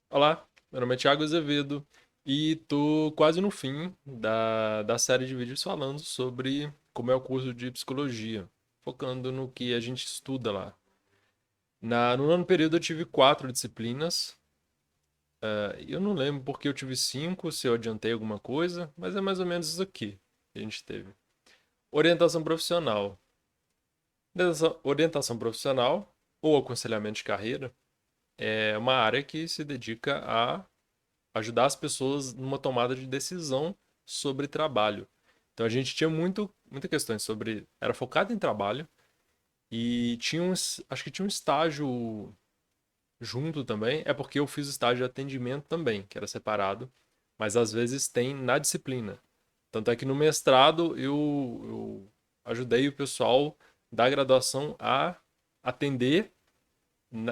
Olá, meu nome é Thiago Azevedo e tô quase no fim da série de vídeos falando sobre como é o curso de psicologia, focando no que a gente estuda lá. No nono período eu tive quatro disciplinas, eu não lembro porque eu tive cinco, se eu adiantei alguma coisa, mas é mais ou menos isso aqui que a gente teve. Orientação profissional. Orientação profissional ou aconselhamento de carreira é uma área que se dedica a ajudar as pessoas numa tomada de decisão sobre trabalho. Então a gente tinha muita questões sobre. Era focado em trabalho e acho que tinha um estágio junto também. É porque eu fiz o estágio de atendimento também, que era separado, mas às vezes tem na disciplina. Tanto é que no mestrado eu ajudei o pessoal da graduação a atender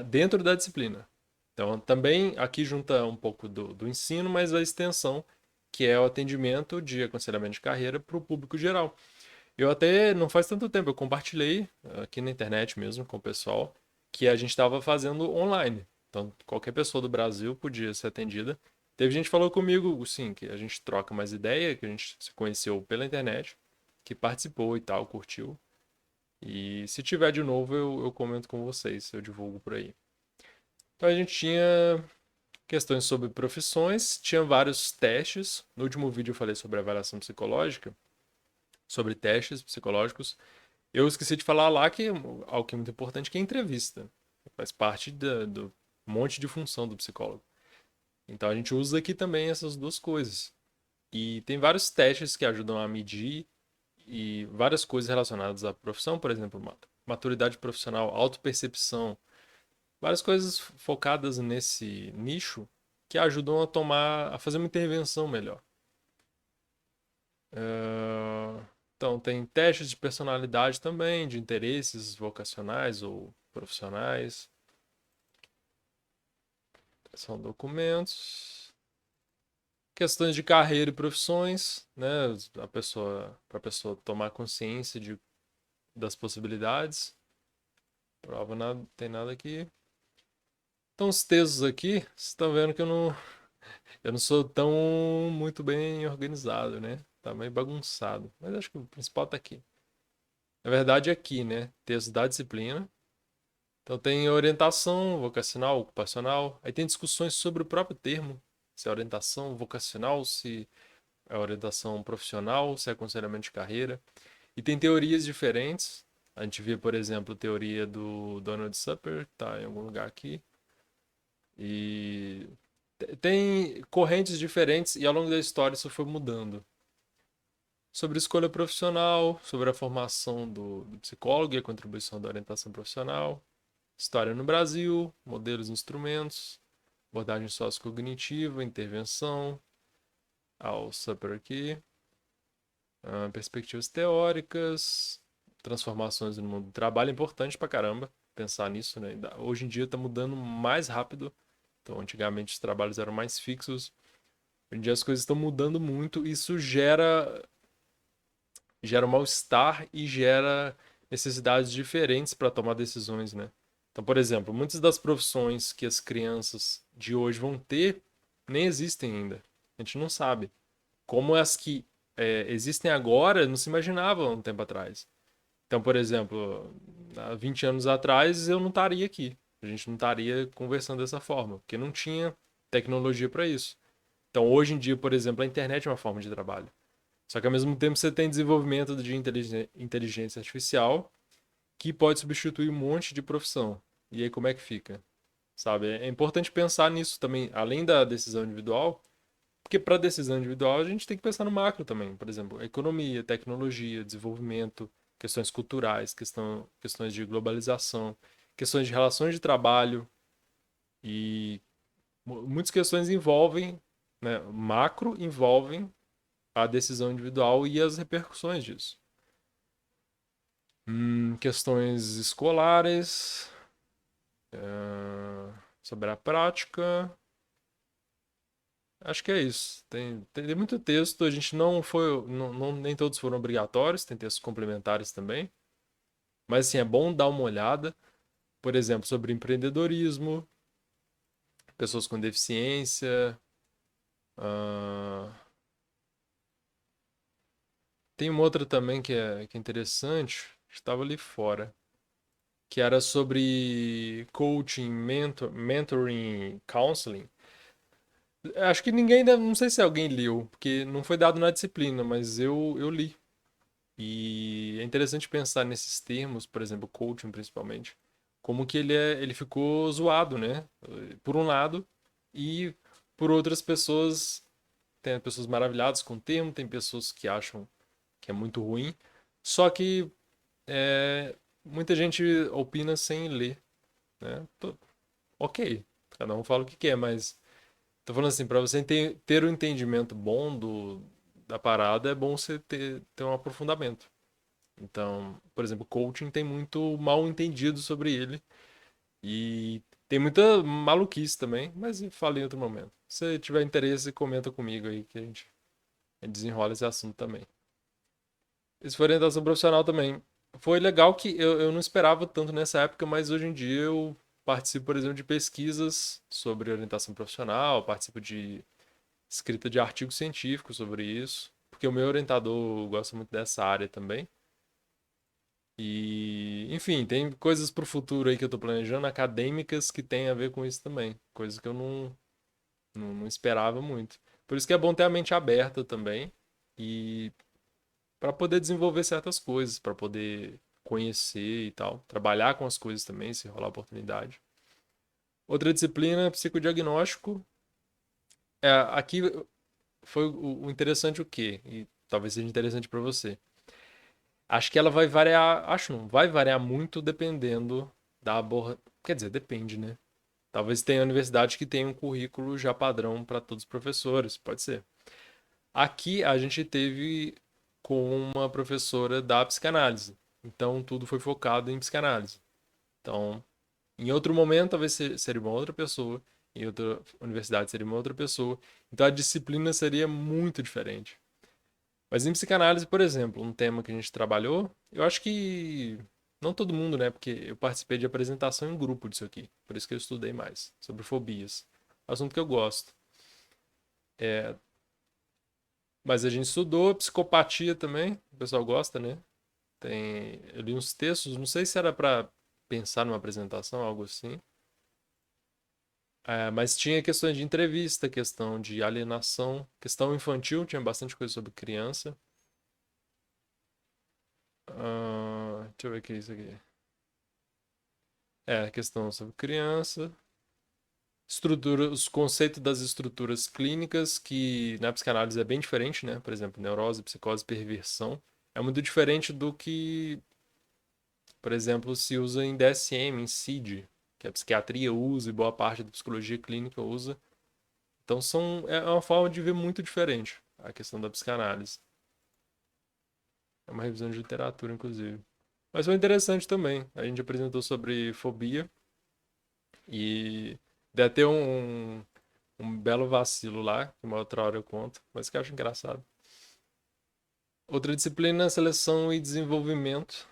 dentro da disciplina. Então, também aqui junta um pouco do ensino, mas a extensão, que é o atendimento de aconselhamento de carreira para o público geral. Eu até, não faz tanto tempo, eu compartilhei aqui na internet mesmo com o pessoal que a gente estava fazendo online. Então, qualquer pessoa do Brasil podia ser atendida. Teve gente que falou comigo, sim, que a gente troca mais ideia, que a gente se conheceu pela internet, que participou e tal, curtiu. E se tiver de novo, eu comento com vocês, eu divulgo por aí. Então a gente tinha questões sobre profissões, tinha vários testes. No último vídeo eu falei sobre avaliação psicológica, sobre testes psicológicos. Eu esqueci de falar lá que algo que é muito importante que é a entrevista. Faz parte do monte de função do psicólogo. Então a gente usa aqui também essas duas coisas. E tem vários testes que ajudam a medir e várias coisas relacionadas à profissão, por exemplo, maturidade profissional, autopercepção, várias coisas focadas nesse nicho que ajudam a fazer uma intervenção melhor. Então, tem testes de personalidade também, de interesses vocacionais ou profissionais. São documentos. Questões de carreira e profissões, né? Para a pessoa tomar consciência das possibilidades. Prova nada, tem nada aqui. Então, os textos aqui, vocês estão vendo que eu não sou tão muito bem organizado, né? Tá meio bagunçado. Mas acho que o principal tá aqui. Na verdade, é aqui, né? Texto da disciplina. Então tem orientação vocacional, ocupacional. Aí tem discussões sobre o próprio termo. Se é orientação vocacional, se é orientação profissional, se é aconselhamento de carreira. E tem teorias diferentes. A gente vê, por exemplo, a teoria do Donald Supper, que tá em algum lugar aqui. E tem correntes diferentes e ao longo da história isso foi mudando. Sobre escolha profissional, sobre a formação do psicólogo e a contribuição da orientação profissional, história no Brasil, modelos e instrumentos, abordagem sociocognitiva, intervenção, ao Supper aqui, perspectivas teóricas, transformações no mundo do trabalho, é importante pra caramba pensar nisso, né? Hoje em dia está mudando mais rápido, então antigamente os trabalhos eram mais fixos, hoje em dia as coisas estão mudando muito, e isso gera mal-estar e gera necessidades diferentes para tomar decisões, né? Então, por exemplo, muitas das profissões que as crianças de hoje vão ter nem existem ainda. A gente não sabe. Como as que existem agora não se imaginavam um tempo atrás. Então, por exemplo, há 20 anos atrás eu não estaria aqui. A gente não estaria conversando dessa forma, porque não tinha tecnologia para isso. Então, hoje em dia, por exemplo, a internet é uma forma de trabalho. Só que ao mesmo tempo você tem desenvolvimento de inteligência artificial que pode substituir um monte de profissão. E aí como é que fica? Sabe? É importante pensar nisso também, além da decisão individual, porque para decisão individual a gente tem que pensar no macro também. Por exemplo, economia, tecnologia, desenvolvimento, questões culturais, questões de globalização, questões de relações de trabalho e muitas questões envolvem, né, macro envolvem a decisão individual e as repercussões disso. Questões escolares, sobre a prática. Acho que é isso. Tem muito texto. A gente não foi. Nem todos foram obrigatórios, tem textos complementares também. Mas assim, é bom dar uma olhada. Por exemplo, sobre empreendedorismo, pessoas com deficiência. ah, Tem uma outra também que é interessante, estava ali fora, que era sobre coaching, mentoring, counseling. Acho que ninguém ainda, não sei se alguém leu, porque não foi dado na disciplina, mas eu li. E é interessante pensar nesses termos, por exemplo, coaching principalmente, como que ele ficou zoado, né? Por um lado, e por outras pessoas, tem pessoas maravilhadas com o termo, tem pessoas que acham que é muito ruim. Só que muita gente opina sem ler, né? Ok, cada um fala o que quer, mas tô falando assim, para você ter um entendimento bom da parada, é bom você ter um aprofundamento. Então, por exemplo, coaching tem muito mal entendido sobre ele e tem muita maluquice também, mas fala em outro momento. Se você tiver interesse, comenta comigo aí que a gente desenrola esse assunto também. Isso foi orientação profissional também. Foi legal que eu não esperava tanto nessa época, mas hoje em dia eu participo, por exemplo, de pesquisas sobre orientação profissional, participo de escrita de artigos científicos sobre isso, porque o meu orientador gosta muito dessa área também. E, enfim, tem coisas para o futuro aí que eu estou planejando, acadêmicas, que tem a ver com isso também. Coisas que eu não esperava muito. Por isso que é bom ter a mente aberta também. E para poder desenvolver certas coisas, para poder conhecer e tal, trabalhar com as coisas também, se rolar oportunidade. Outra disciplina, psicodiagnóstico. Aqui foi o interessante o quê? E talvez seja interessante para você. Acho que ela vai variar, acho não, vai variar muito dependendo da aborda. Quer dizer, depende, né? Talvez tenha universidade que tenha um currículo já padrão para todos os professores, pode ser. Aqui a gente teve com uma professora da psicanálise. Então tudo foi focado em psicanálise. Então, em outro momento talvez seria uma outra pessoa, em outra universidade seria uma outra pessoa. Então a disciplina seria muito diferente. Mas em psicanálise, por exemplo, um tema que a gente trabalhou, eu acho que não todo mundo, né? Porque eu participei de apresentação em grupo disso aqui. Por isso que eu estudei mais sobre fobias. Assunto que eu gosto. É, mas a gente estudou psicopatia também, o pessoal gosta, né? Eu li uns textos, não sei se era para pensar numa apresentação, algo assim. Mas tinha questões de entrevista, questão de alienação, questão infantil, tinha bastante coisa sobre criança. Deixa eu ver o que é isso aqui. Questão sobre criança. Estrutura, os conceitos das estruturas clínicas, que na psicanálise é bem diferente, né? Por exemplo, neurose, psicose, perversão. É muito diferente do que, por exemplo, se usa em DSM, em CID, que a psiquiatria usa e boa parte da psicologia clínica usa. Então é uma forma de ver muito diferente a questão da psicanálise. É uma revisão de literatura, inclusive. Mas foi interessante também. A gente apresentou sobre fobia e deu até um belo vacilo lá, que uma outra hora eu conto, mas que eu acho engraçado. Outra disciplina é seleção e desenvolvimento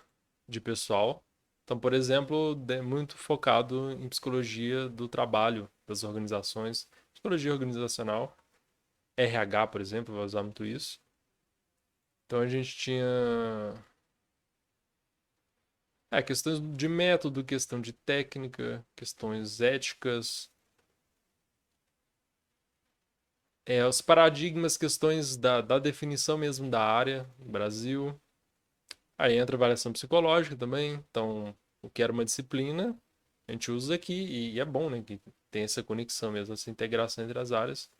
de pessoal. Então, por exemplo, é muito focado em psicologia do trabalho das organizações, psicologia organizacional, RH, por exemplo, vai usar muito isso. Então a gente tinha questões de método, questão de técnica, questões éticas, os paradigmas, questões da definição mesmo da área no Brasil. Aí entra a avaliação psicológica também. Então, o que era uma disciplina, a gente usa aqui e é bom, né? Que tem essa conexão mesmo, essa integração entre as áreas.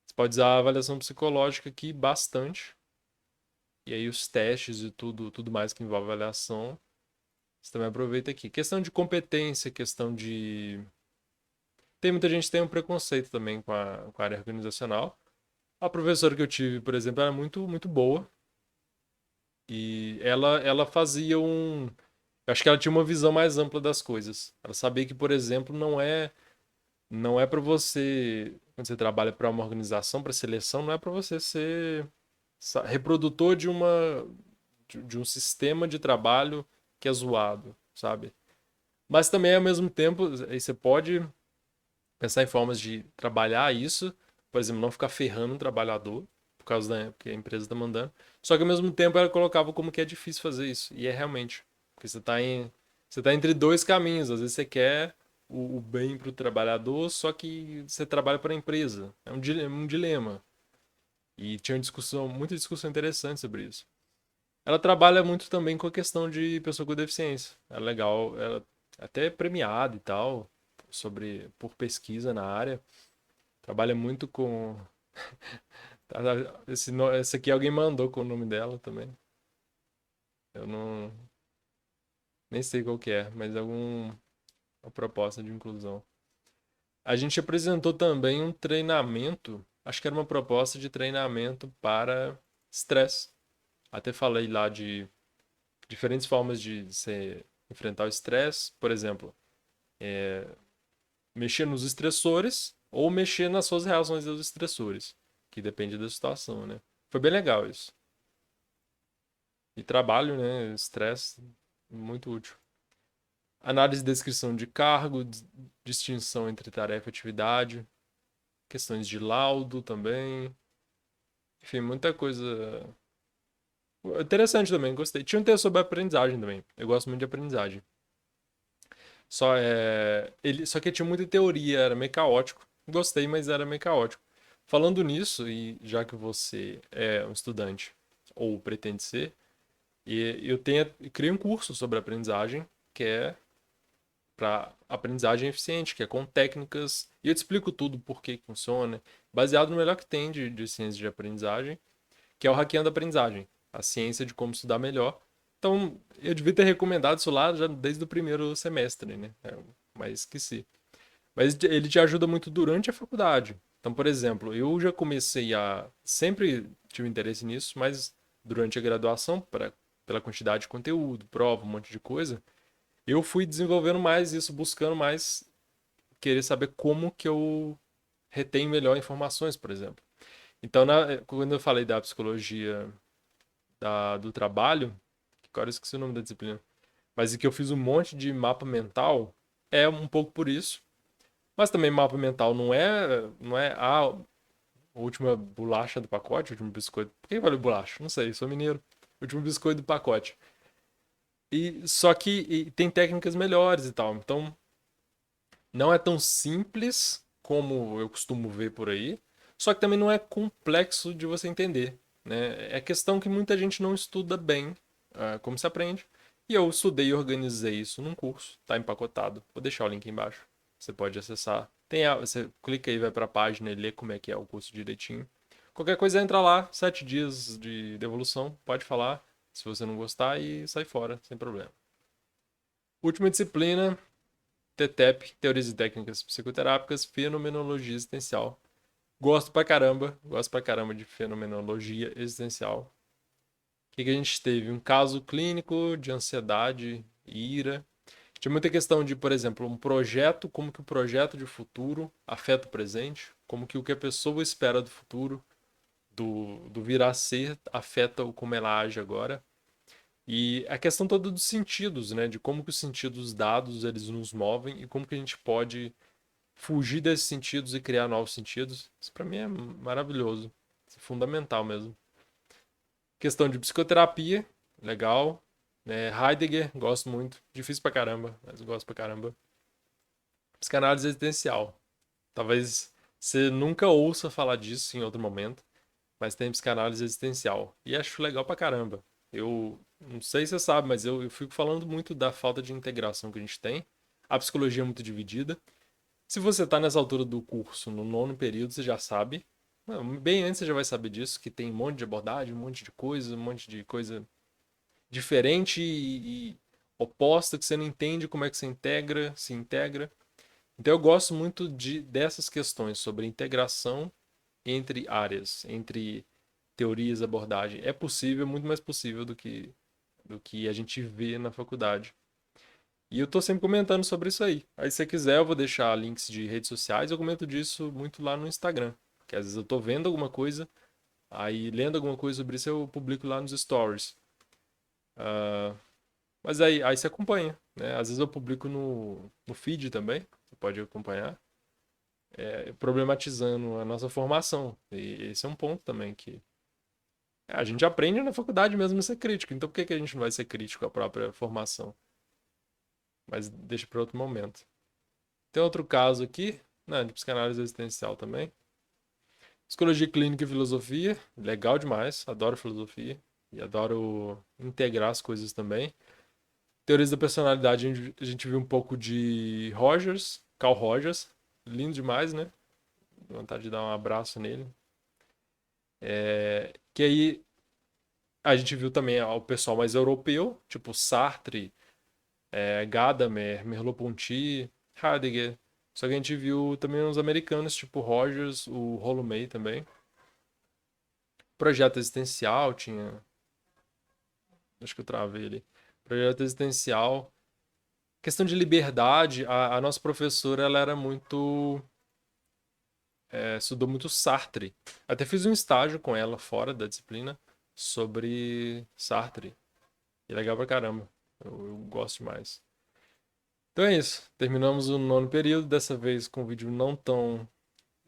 Você pode usar a avaliação psicológica aqui bastante. E aí os testes e tudo mais que envolve avaliação, você também aproveita aqui. Questão de competência, questão de. Tem muita gente que tem um preconceito também com a área organizacional. A professora que eu tive, por exemplo, era muito, muito boa. E ela fazia um. Eu acho que ela tinha uma visão mais ampla das coisas. Ela sabia que, por exemplo, não é para você, quando você trabalha para uma organização, para seleção, não é para você ser reprodutor de um sistema de trabalho que é zoado, sabe? Mas também, ao mesmo tempo, aí você pode Pensar em formas de trabalhar isso, por exemplo, não ficar ferrando um trabalhador por causa da porque a empresa está mandando. Só que ao mesmo tempo ela colocava como que é difícil fazer isso. E é realmente. Porque você tá entre dois caminhos. Às vezes você quer o bem para o trabalhador, só que você trabalha para a empresa. É um dilema. E tinha uma discussão, muita discussão interessante sobre isso. Ela trabalha muito também com a questão de pessoa com deficiência. É legal, ela é até premiada e tal, por pesquisa na área. Trabalha muito com. Esse aqui alguém mandou com o nome dela também. Eu não. Nem sei qual que é, mas é alguma proposta de inclusão. A gente apresentou também um treinamento, acho que era uma proposta de treinamento para estresse. Até falei lá de diferentes formas de você enfrentar o estresse. Por exemplo, mexer nos estressores ou mexer nas suas reações aos estressores, que depende da situação, né? Foi bem legal isso. E trabalho, né? Estresse, muito útil. Análise e descrição de cargo, distinção entre tarefa e atividade, questões de laudo também. Enfim, muita coisa interessante também, gostei. Tinha um texto sobre aprendizagem também. Eu gosto muito de aprendizagem. Só que tinha muita teoria, era meio caótico. Gostei, mas era meio caótico. Falando nisso, e já que você é um estudante ou pretende ser, eu criei um curso sobre aprendizagem que é para aprendizagem eficiente, que é com técnicas, e eu te explico tudo por que funciona, baseado no melhor que tem de ciência de aprendizagem, que é o Hackeando a Aprendizagem, a ciência de como estudar melhor. Então, eu devia ter recomendado isso lá já desde o primeiro semestre, né? Mas esqueci. Mas ele te ajuda muito durante a faculdade. Então, por exemplo, eu já comecei a. Sempre tive interesse nisso, mas durante a graduação, pela quantidade de conteúdo, prova, um monte de coisa, eu fui desenvolvendo mais isso, buscando mais querer saber como que eu retenho melhor informações, por exemplo. Então, quando eu falei da psicologia do trabalho, agora eu esqueci o nome da disciplina, mas que eu fiz um monte de mapa mental, é um pouco por isso. Mas também mapa mental não é a última bolacha do pacote, o último biscoito. Por que eu falei bolacha? Não sei, sou mineiro. O último biscoito do pacote. E só que tem técnicas melhores e tal. Então, não é tão simples como eu costumo ver por aí. Só que também não é complexo de você entender, né? É questão que muita gente não estuda bem como se aprende. E eu estudei e organizei isso num curso, tá empacotado. Vou deixar o link embaixo. Você pode acessar. Você clica aí, vai pra página e lê como é que é o curso direitinho. Qualquer coisa entra lá, 7 dias de devolução, pode falar se você não gostar e sai fora, sem problema. Última disciplina, TTEP, Teorias e Técnicas Psicoterápicas, Fenomenologia Existencial. Gosto pra caramba de Fenomenologia Existencial. O que a gente teve? Um caso clínico de ansiedade e ira. Tinha muita questão de, por exemplo, um projeto, como que o projeto de futuro afeta o presente, como que o que a pessoa espera do futuro, do vir a ser, afeta o como ela age agora. E a questão toda dos sentidos, né? De como que os sentidos dados, eles nos movem e como que a gente pode fugir desses sentidos e criar novos sentidos. Isso pra mim é maravilhoso. Isso é fundamental mesmo. Questão de psicoterapia, legal. Heidegger, gosto muito. Difícil pra caramba, mas gosto pra caramba. Psicanálise existencial. Talvez você nunca ouça falar disso em outro momento, mas tem psicanálise existencial. E acho legal pra caramba. Eu não sei se você sabe, mas eu fico falando muito da falta de integração que a gente tem. A psicologia é muito dividida. Se você está nessa altura do curso, no nono período, você já sabe. Não, bem antes você já vai saber disso, que tem um monte de abordagem, um monte de coisa diferente e oposta que você não entende como é que se integra. Então eu gosto muito dessas questões sobre integração entre áreas, entre teorias, abordagem. É possível, muito mais possível do que a gente vê na faculdade. E eu tô sempre comentando sobre isso aí. Aí se você quiser, eu vou deixar links de redes sociais. Eu comento disso muito lá no Instagram. Que às vezes eu tô vendo alguma coisa, aí lendo alguma coisa sobre isso eu publico lá nos stories. Ah, mas aí você acompanha, né? Às vezes eu publico no feed também. Você pode acompanhar. problematizando a nossa formação. E esse é um ponto também que a gente aprende na faculdade mesmo a ser crítico. Então por que que a gente não vai ser crítico com a própria formação? Mas deixa para outro momento. Tem outro caso aqui, né, de psicanálise existencial também. Psicologia clínica e filosofia, legal demais, adoro filosofia e adoro integrar as coisas também. Teorias da personalidade, a gente viu um pouco de Rogers, Carl Rogers, lindo demais, né? Dá vontade de dar um abraço nele. Que aí a gente viu também o pessoal mais europeu, tipo Sartre, Gadamer, Merleau-Ponty, Heidegger. Só que a gente viu também uns americanos, tipo Rogers, o Rollo May também. Projeto existencial tinha. Acho que eu travei ali. Projeto existencial. Questão de liberdade, a nossa professora ela era muito. Estudou muito Sartre. Até fiz um estágio com ela fora da disciplina sobre Sartre. E é legal pra caramba. Eu gosto demais. Então é isso. Terminamos o nono período, dessa vez com um vídeo não tão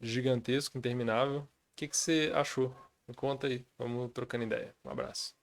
gigantesco, interminável. O que que você achou? Me conta aí. Vamos trocando ideia. Um abraço.